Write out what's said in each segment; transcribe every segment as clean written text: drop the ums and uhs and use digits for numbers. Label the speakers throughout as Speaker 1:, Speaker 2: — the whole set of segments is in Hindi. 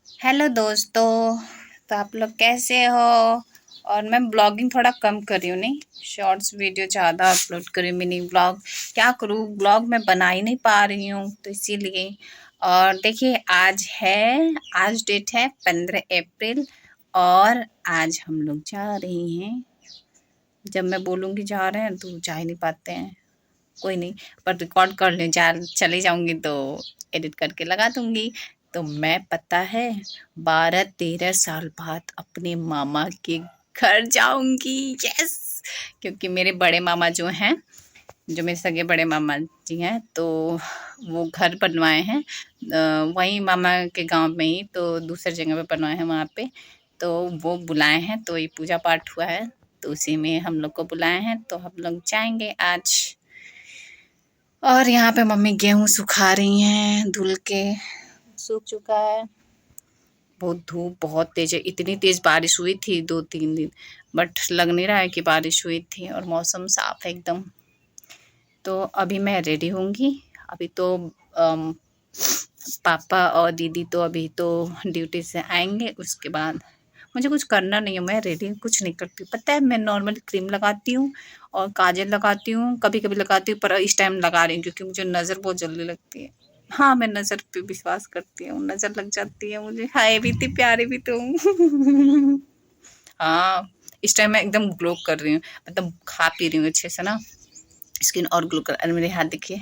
Speaker 1: हेलो दोस्तों। तो आप लोग कैसे हो? और मैं ब्लॉगिंग थोड़ा कम कर रही हूँ, नहीं शॉर्ट्स वीडियो ज़्यादा अपलोड कर रही हूँ। मिनी ब्लॉग क्या करूँ, ब्लॉग मैं बना ही नहीं पा रही हूँ, तो इसीलिए। और देखिए आज डेट है 15 अप्रैल। और आज हम लोग जा रहे हैं। जब मैं बोलूँगी जा रहे हैं तो जा ही नहीं पाते हैं। कोई नहीं, पर रिकॉर्ड कर ले, जा चले जाऊंगी तो एडिट करके लगा दूंगी। तो मैं पता है 12-13 साल बाद अपने मामा के घर जाऊंगी। यस, क्योंकि मेरे बड़े मामा जो हैं, जो मेरे सगे बड़े मामा जी हैं, तो वो घर बनवाए हैं वहीं मामा के गांव में ही, तो दूसरी जगह पे बनवाए हैं वहाँ पे। तो वो बुलाए हैं, तो ये पूजा पाठ हुआ है, तो उसी में हम लोग को बुलाए हैं, तो हम लोग जाएंगे आज। और यहाँ पे मम्मी गेहूँ सुखा रही हैं, धुल के सूख चुका है। बहुत धूप बहुत तेज है, इतनी तेज बारिश हुई थी 2-3 दिन, बट लग नहीं रहा है कि बारिश हुई थी, और मौसम साफ है एकदम। तो अभी मैं रेडी होंगी। अभी तो पापा और दीदी तो अभी तो ड्यूटी से आएंगे, उसके बाद मुझे कुछ करना नहीं है। मैं रेडी कुछ नहीं करती, पता है, मैं नॉर्मल क्रीम लगाती हूँ और काजल लगाती हूँ, कभी कभी लगाती हूँ, पर इस टाइम लगा रही हूँ क्योंकि मुझे नज़र बहुत जल्दी लगती है। हाँ, मैं नज़र पे विश्वास करती हूँ, नज़र लग जाती है मुझे। हाय भी इतनी प्यारी भी तो हूँ। हाँ, इस टाइम मैं एकदम ग्लो कर रही हूँ, मतलब खा पी रही हूँ अच्छे से ना, स्किन और ग्लो कर। अरे मेरे हाथ देखिए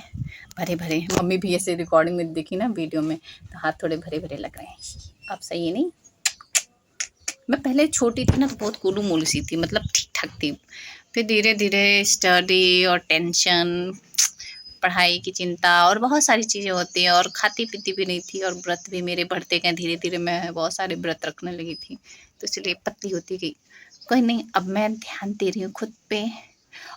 Speaker 1: भरे भरे, मम्मी भी ऐसे रिकॉर्डिंग में देखी ना वीडियो में, तो हाथ थोड़े भरे भरे लग रहे हैं। अब सही है नहीं? मैं पहले छोटी थी ना तो बहुत गोलू मोलू सी थी, मतलब ठीक ठाक थी। फिर धीरे धीरे स्टडी और टेंशन, पढ़ाई की चिंता और बहुत सारी चीज़ें होती हैं, और खाती पीती भी नहीं थी, और व्रत भी मेरे बढ़ते गए। धीरे धीरे मैं बहुत सारे व्रत रखने लगी थी, तो इसलिए पतली होती गई। कोई नहीं, अब मैं ध्यान दे रही हूँ खुद पे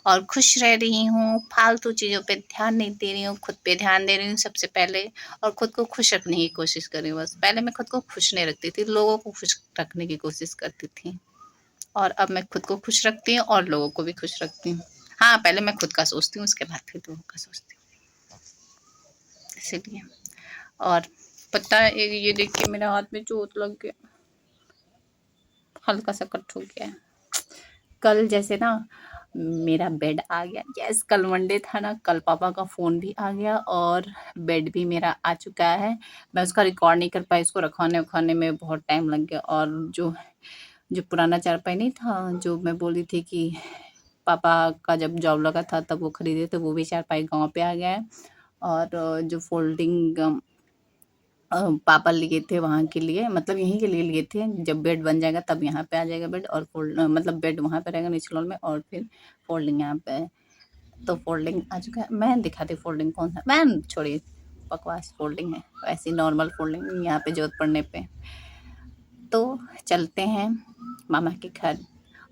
Speaker 1: और खुश रह रही हूँ। फालतू चीज़ों पे ध्यान नहीं दे रही हूँ, खुद पे ध्यान दे रही हूँ सबसे पहले। और खुद को खुश रखने की कोशिश कर रही हूँ। बस पहले मैं खुद को खुश नहीं रखती थी, लोगों को खुश रखने की कोशिश करती थी, और अब मैं खुद को खुश रखती हूँ और लोगों को भी खुश रखती हूँ। हाँ, पहले मैं खुद का सोचती हूँ, उसके बाद फिर लोगों का सोचती हूँ, इसीलिए। और पता है, ये देखिए मेरे हाथ में चोट लग गया, हल्का सा कट हो गया है। कल जैसे ना मेरा बेड आ गया। यस, कल मंडे था ना, कल पापा का फ़ोन भी आ गया और बेड भी मेरा आ चुका है। मैं उसका रिकॉर्ड नहीं कर पाई, उसको रखवाने वखवाने में बहुत टाइम लग गया। और जो जो पुराना चारपाई नहीं था, जो मैं बोली थी कि पापा का जब जॉब लगा था तब वो खरीदे थे, वो भी चारपाई गाँव पे आ गया है। और जो फ़ोल्डिंग पापा लिए थे वहाँ के लिए, मतलब यहीं के लिए लिए थे, जब बेड बन जाएगा तब यहाँ पे आ जाएगा बेड, और मतलब बेड वहाँ पे रहेगा निचले हॉल में, और फिर फोल्डिंग यहाँ पे है। तो फोल्डिंग आ चुका है। मैं दिखाती फोल्डिंग कौन सा, मैं छोड़िए बकवास, फोल्डिंग है वैसी नॉर्मल फोल्डिंग यहाँ पे जरूरत पड़ने पे। तो चलते हैं मामा के घर,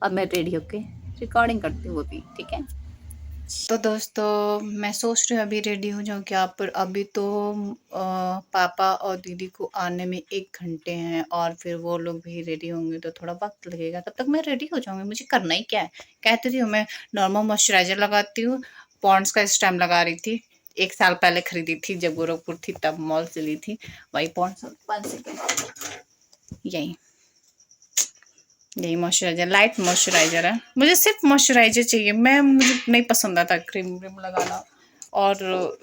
Speaker 1: और मैं रेडी होके रिकॉर्डिंग करती हूँ वो भी, ठीक है। तो दोस्तों मैं सोच रही हूँ अभी रेडी हो जाऊँ क्या, पर अभी तो पापा और दीदी को आने में 1 घंटे हैं, और फिर वो लोग भी रेडी होंगे तो थोड़ा वक्त लगेगा। तब तक मैं रेडी हो जाऊंगी, मुझे करना ही क्या है। कहती थी मैं नॉर्मल मॉइस्चराइजर लगाती हूँ, पॉन्ड्स का इस टाइम लगा रही थी। 1 साल पहले खरीदी थी जब गोरखपुर थी, तब मॉल से ली थी वही पॉन्ड्स। 1 सेकेंड, यही यही मॉइस्चराइजर, लाइट मॉइस्चराइजर है। मुझे सिर्फ मॉइस्चराइजर चाहिए, मुझे नहीं पसंद आता क्रीम व्रीम लगाना। और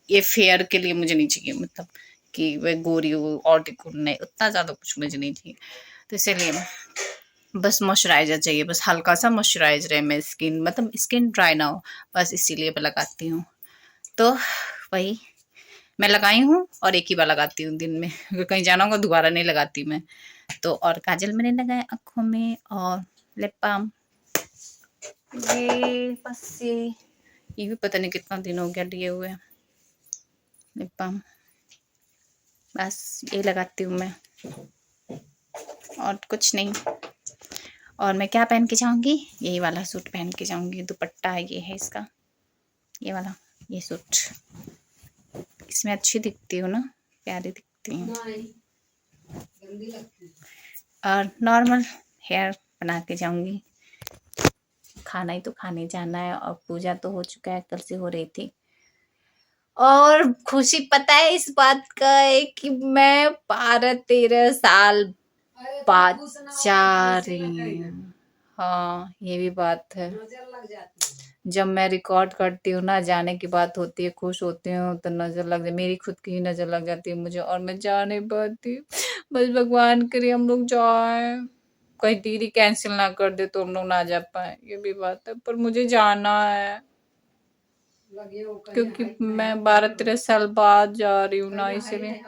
Speaker 1: ये फेयर के लिए मुझे नहीं चाहिए, मतलब कि वह गोरी हो और दिखो, नहीं उतना ज़्यादा कुछ मुझे नहीं चाहिए। तो इसीलिए बस मॉइस्चराइजर चाहिए, बस हल्का सा मॉइस्चराइजर है, मैं स्किन मतलब स्किन ड्राई ना हो, बस इसीलिए मैं लगाती हूँ। तो वही मैं लगाई हूँ, और एक ही बार लगाती हूँ दिन में, अगर कहीं जाना होगा दोबारा नहीं लगाती मैं। तो और काजल मैंने लगाया आँखों में, और लिप बाम, ये बस ये भी पता नहीं कितना दिन हो गया लिए हुए लिप बाम। बस ये लगाती हूँ मैं, और कुछ नहीं। और मैं क्या पहन के जाऊँगी, यही वाला सूट पहन के जाऊँगी। दुपट्टा ये है इसका, ये वाला, ये सूट। इसमें अच्छी दिखती हूँ ना, प्यारी दिखती हूँ। और नॉर्मल हेयर बना के जाऊँगी। खाना ही तो खाने जाना है, और पूजा तो हो चुका है, कल से हो रही थी। और खुशी पता है इस बात का है कि मैं 12-13 साल बाद जा रही हूँ। हाँ, ये भी बात है। जब मैं रिकॉर्ड करती हूँ ना, जाने की बात होती है, खुश होती हूँ तो नजर लग जाती, मेरी खुद की ही नजर लग जाती है मुझे और मैं जा नहीं पाती। बस भगवान करे हम लोग जाए, कहीं दीदी कैंसिल ना कर दे तो हम लोग ना जा पाए, ये भी बात है, पर मुझे जाना है क्योंकि मैं 12-13 साल बाद जा रही हूँ ना, इसलिए।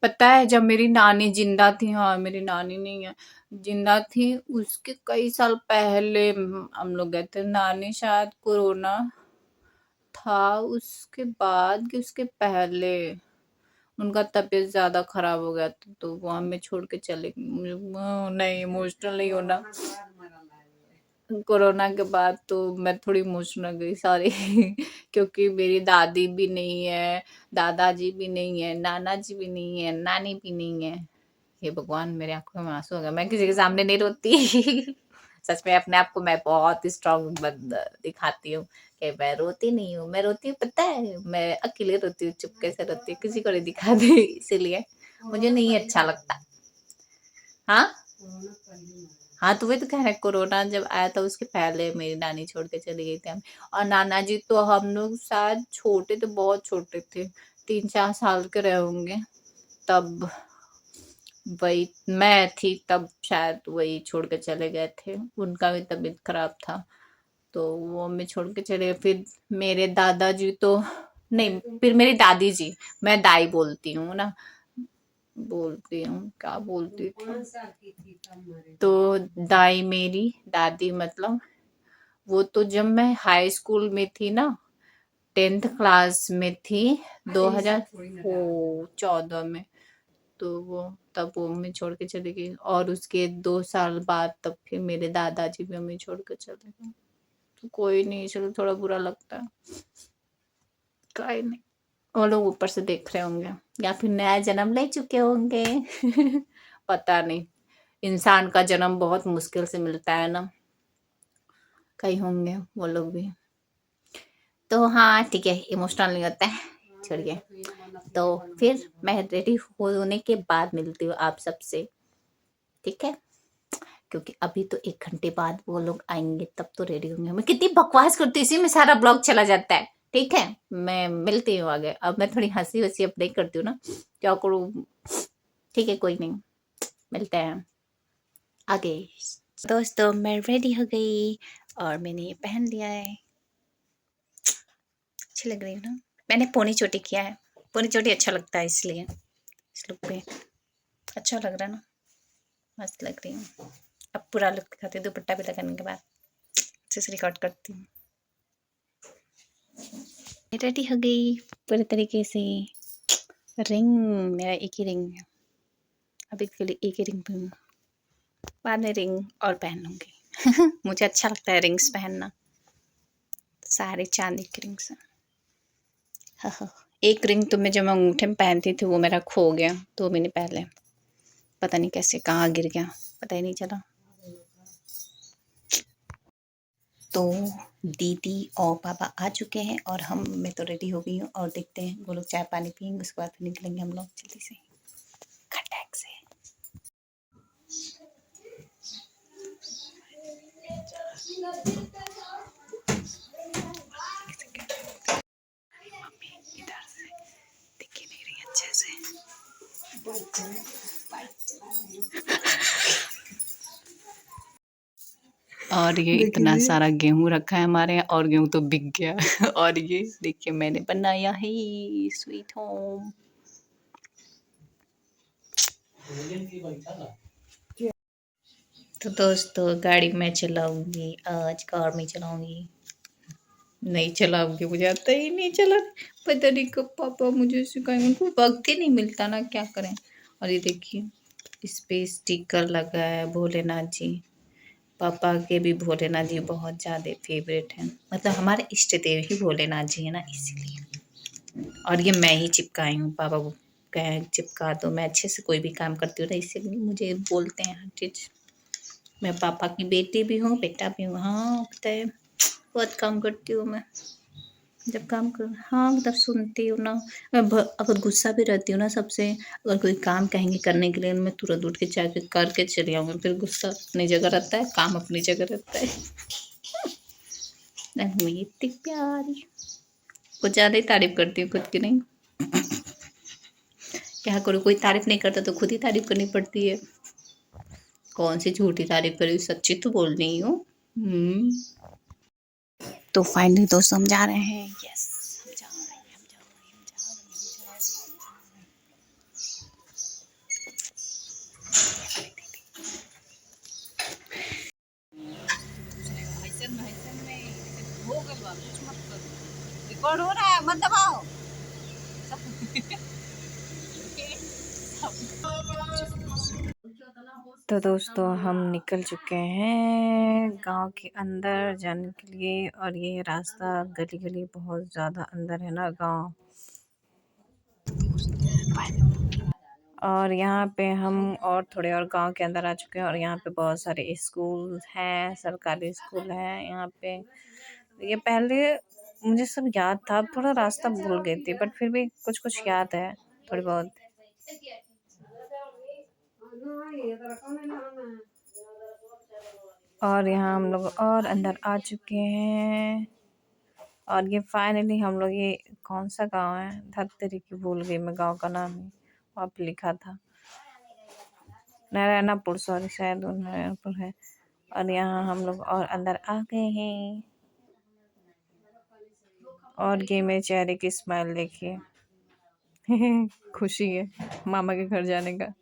Speaker 1: पता है जब मेरी नानी जिंदा थी, हाँ मेरी नानी नहीं है, जिंदा थी, उसके कई साल पहले हम लोग गए थे। नानी शायद कोरोना था उसके बाद कि उसके पहले उनका तबीयत ज्यादा खराब हो गया था, तो वो हमें छोड़ के चले गए। नहीं, इमोशनल नहीं होना। कोरोना के बाद तो मैं थोड़ी इमोशनल गई, सॉरी। क्योंकि मेरी दादी भी नहीं है, दादाजी भी नहीं है, नाना जी भी नहीं है, नानी भी नहीं है। हे भगवान, मेरे आंखों में आंसू आ गए। मैं किसी के सामने नहीं रोती। सच में अपने आप को मैं बहुत स्ट्रांग दिखाती हूँ कि मैं रोती नहीं हूँ। मैं रोती हूँ पता है, मैं अकेले रोती हूँ, चुपके से रोती हूँ, किसी को नहीं दिखाती। इसीलिए मुझे नहीं अच्छा लगता। हाँ हाँ, तो वही तो कह रहे हैं, कोरोना जब आया था उसके पहले मेरी नानी छोड़ के चली गई थी हम। और नाना जी तो हम लोग शायद छोटे थे, बहुत छोटे थे, 3-4 साल के रहे होंगे तब। वही मैं थी तब, शायद वही छोड़ के चले गए थे। उनका भी तबीयत खराब था तो वो हमें छोड़ के चले गए। फिर मेरे दादाजी तो नहीं, फिर मेरी दादी जी, मैं दाई बोलती हूँ ना, बोलती हूँ क्या बोलती थी, तो दाई मेरी दादी मतलब, वो तो जब मैं हाई स्कूल में थी ना, 10th क्लास में थी, 2014 में, तो वो तब वो मम्मी छोड़ के चली गई। और उसके 2 साल बाद तब फिर मेरे दादाजी भी मम्मी छोड़ के चले गए। तो कोई नहीं, चलो थोड़ा बुरा लगता है, कोई नहीं। वो लोग ऊपर से देख रहे होंगे या फिर नया जन्म ले चुके होंगे। पता नहीं, इंसान का जन्म बहुत मुश्किल से मिलता है ना, कहीं होंगे वो लोग भी। तो हाँ ठीक है, इमोशनल नहीं होता है, छोड़िए। तो फिर मैं रेडी होने के बाद मिलती हूँ आप सबसे, ठीक है? क्योंकि अभी तो 1 घंटे बाद वो लोग आएंगे तब तो रेडी होंगे। मैं कितनी बकवास करती हूँ, इसी में सारा ब्लॉग चला जाता है। ठीक है, मैं मिलती हूँ आगे। अब मैं थोड़ी हंसी वसी अब नहीं करती हूँ ना, क्या करूँ। ठीक है, कोई नहीं, मिलते हैं आगे। दोस्तों मैं रेडी हो गई और मैंने ये पहन लिया है, अच्छी लग रही है ना। मैंने पोनी चोटी किया है, पोनी चोटी अच्छा लगता है इसलिए इस लुक पे अच्छा लग रहा है ना, मस्त लग रही हूँ। अब पूरा लुक दिखाती हूँ दुपट्टा भी लगाने के बाद, अच्छे से रिकॉर्ड करती हूँ। रेडी हो गई पूरे तरीके से। रिंग मेरा एक ही रिंग है, अभी के लिए एक ही रिंग पहनूँ, बाद में रिंग और पहन लूँगी। मुझे अच्छा लगता है रिंग्स पहनना, सारे चांदी के रिंग्स हैं। हाँ हाँ, एक रिंग तो मैं जब मैं अंगूठे में पहनती थी वो मेरा खो गया 2 महीने पहले, पता नहीं कैसे कहाँ गिर गया, पता ही नहीं चला। तो दीदी और पापा आ चुके हैं और मैं तो रेडी हो गई हूँ और देखते हैं वो लोग चाय पानी पियेंगे, उसके बाद फिर निकलेंगे हम लोग जल्दी से खटैक से। मम्मी इधर से दिख ही नहीं रही अच्छे से। और ये इतना सारा गेहूं रखा है हमारे यहाँ, और गेहूं तो बिक गया। और ये देखिए मैंने बनाया है स्वीट होम। तो दोस्तों गाड़ी मैं चलाऊंगी, आज कार में चलाऊंगी, नहीं चलाऊंगी, मुझे आता ही नहीं चला। पता नहीं कब पापा मुझे सिखाएंगे, उनको वक्त ही नहीं मिलता ना, क्या करें। और ये देखिए इस पे स्टिकर लगा है भोलेनाथ जी, पापा के भी भोलेनाथ जी बहुत ज़्यादा फेवरेट हैं, मतलब हमारे इष्ट देव ही भोलेनाथ जी है ना, इसीलिए। और ये मैं ही चिपकाई हूँ, पापा को कहे चिपका दो, मैं अच्छे से कोई भी काम करती हूँ ना, इसीलिए मुझे बोलते हैं हर चीज़। मैं पापा की बेटी भी हूँ, बेटा भी हूँ, हाँ पता है, बहुत काम करती हूँ मैं जब काम कर, हाँ मतलब सुनती हूँ ना। मैं अगर गुस्सा भी रहती हूँ ना सबसे, अगर कोई काम कहेंगे करने के लिए, मैं तुरंत उठ के जाके करके चली आऊँगी। फिर गुस्सा अपनी जगह रहता है, काम अपनी जगह रहता है। मैं इतनी प्यारी, कुछ ज़्यादा ही तारीफ करती हूँ खुद की। नहीं क्या करूँ, कोई तारीफ नहीं करता तो खुद ही तारीफ करनी पड़ती है। कौन सी झूठी तारीफ करी, सच्ची तो बोल रही हूँ। तो फाइनली दोस्त हम जा रहे हैं। यस, हम जा रहे हैं, हम जा रहे हैं, हम जा रहे हैं। रिकॉर्ड हो रहा है, मत दबाओ। तो दोस्तों हम निकल चुके हैं गांव के अंदर जाने के लिए, और ये रास्ता गली गली बहुत ज़्यादा अंदर है ना गांव। और यहाँ पे हम और थोड़े और गांव के अंदर आ चुके हैं, और यहाँ पे बहुत सारे स्कूल हैं, सरकारी स्कूल हैं यहाँ पे। ये पहले मुझे सब याद था, अब थोड़ा रास्ता भूल गई थी, बट फिर भी कुछ कुछ याद है थोड़ी बहुत। और यहाँ हम लोग और अंदर आ चुके हैं, और ये फाइनली हम लोग, ये कौन सा गांव है, धत्तरी की भूल गई मैं गांव का नाम, वहाँ पे लिखा था नारायणपुर, सॉरी शायद वो नारायणपुर है। और यहाँ हम लोग और अंदर आ गए हैं, और ये मेरे चेहरे की स्माइल देखिए। खुशी है मामा के घर जाने का।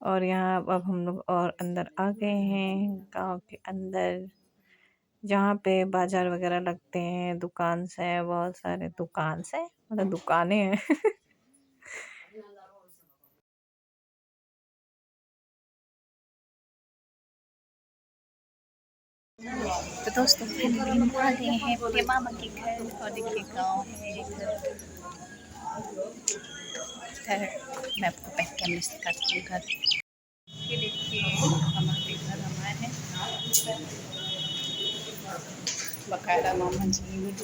Speaker 1: और यहाँ अब हम लोग और अंदर आ गए हैं गांव के अंदर, जहाँ पे बाजार वगैरह लगते हैं, दुकान से, बहुत सारे दुकान से मतलब दुकानें हैं। तो दोस्तों फाइनली हम आ गए हैं अपने मामा के घर, और देखिए गाँव है इधर। मैं आपको पहले कैमरे से दिखाती हूँ घर। ये देखिए मामा के घर हमारे हैं, बकायदा मामा जी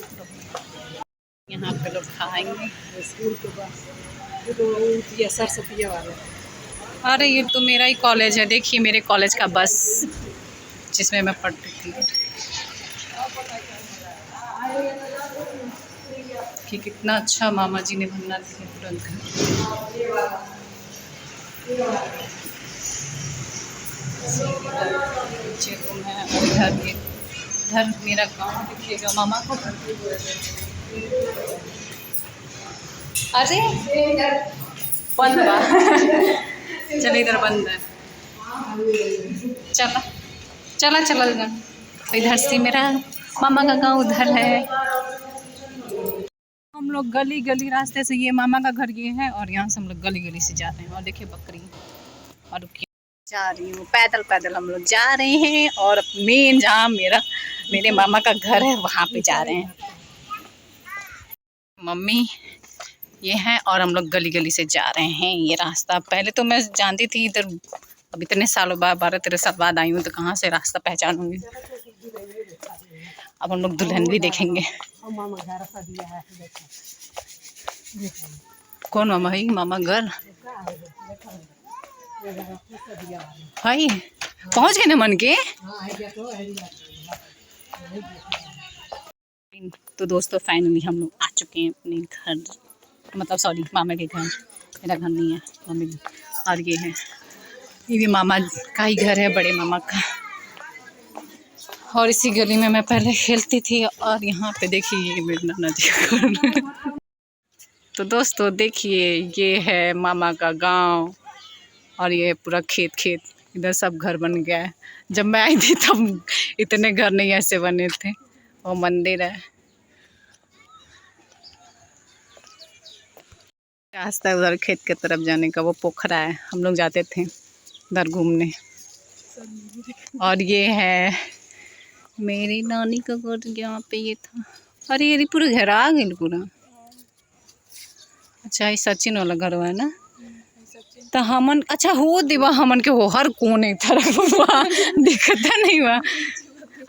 Speaker 1: यहाँ पे लोग खाएंगे।
Speaker 2: स्कूल के पास ये तो सरस्वती वाला।
Speaker 1: अरे ये तो मेरा ही कॉलेज है, देखिए मेरे कॉलेज का बस जिसमें मैं पढ़ती थी। कि कितना अच्छा मामा जी ने बना दिया तुरंत घर। नीचे रूम है, और इधर मेरा गाँव दिखिएगा मामा को। अरे बंद बा। चलो इधर बंद है, चला चला चला जा। इधर से मेरा मामा का गांव उधर है। हम लोग गली गली रास्ते से, ये मामा का घर ये है, और यहाँ से हम लोग गली गली से जा रहे हैं। और देखिए बकरी, और जा रही हूँ पैदल पैदल हम लोग जा रहे हैं, और मेन जहाँ मेरे मामा का घर है वहाँ पे जा रहे हैं। मम्मी ये हैं, और हम लोग गली गली से जा रहे हैं। ये रास्ता पहले तो मैं जानती थी इधर, अब इतने सालों बाद 12-13 साल बाद आई हूँ तो कहाँ से रास्ता पहचानूंगी। अब हम लोग दुल्हन भी देखेंगे। कौन मामा है? मामा घर भाई पहुँच गए ना मन के। तो दोस्तों फाइनली हम लोग आ चुके हैं अपने घर, मतलब सॉरी मामा के घर। मेरा घर नहीं है मम्मी, और ये भी मामा का ही घर है, बड़े मामा का। और इसी गली में मैं पहले खेलती थी, और यहाँ पे देखिए ये मेरे नाना जी का घर। तो दोस्तों देखिए ये है मामा का गांव, और ये पूरा खेत इधर सब घर बन गया है। जब मैं आई थी तब इतने घर नहीं ऐसे बने थे। वो मंदिर है, रास्ता उधर खेत के तरफ जाने का, वो पोखरा है, हम लोग जाते थे उधर घूमने। और ये है मेरी नानी का घर, यहाँ पे ये था। अरे ये पूरा घर आ गई पूरा। अच्छा ये सचिन वाला घर है ना। तो हमन अच्छा हो दिवा हमन के हो हर कोने तरफ दिखता नहीं हुआ।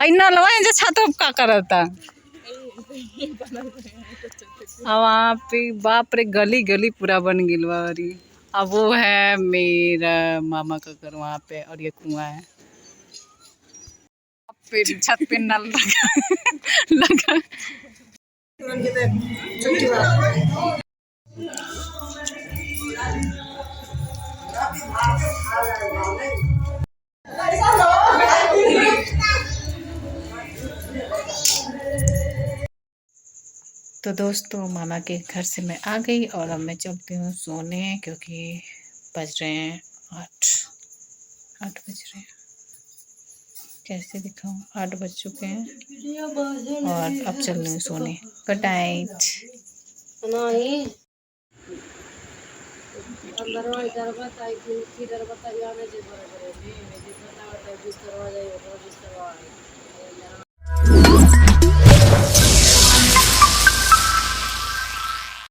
Speaker 1: आई नलवा जे छत का करता वहाँ पे बाप रे गली गली पूरा बन गिल बारी। अब वो है मेरा मामा का घर वहाँ पे और ये कुआं है। फिर छत पे नल लगा लगा। तो दोस्तों मामा के घर से मैं आ गई और अब मैं चलती हूँ सोने क्योंकि बज रहे हैं 8 बज रहे हैं। कैसे दिखाऊं 8 बज चुके हैं और अब चल रही हूँ सोने। Good night.
Speaker 2: अंदरवा इधर बताई कि किधर बताइए आने जे बराबर है बिस्तर आ जाए बिस्तर आ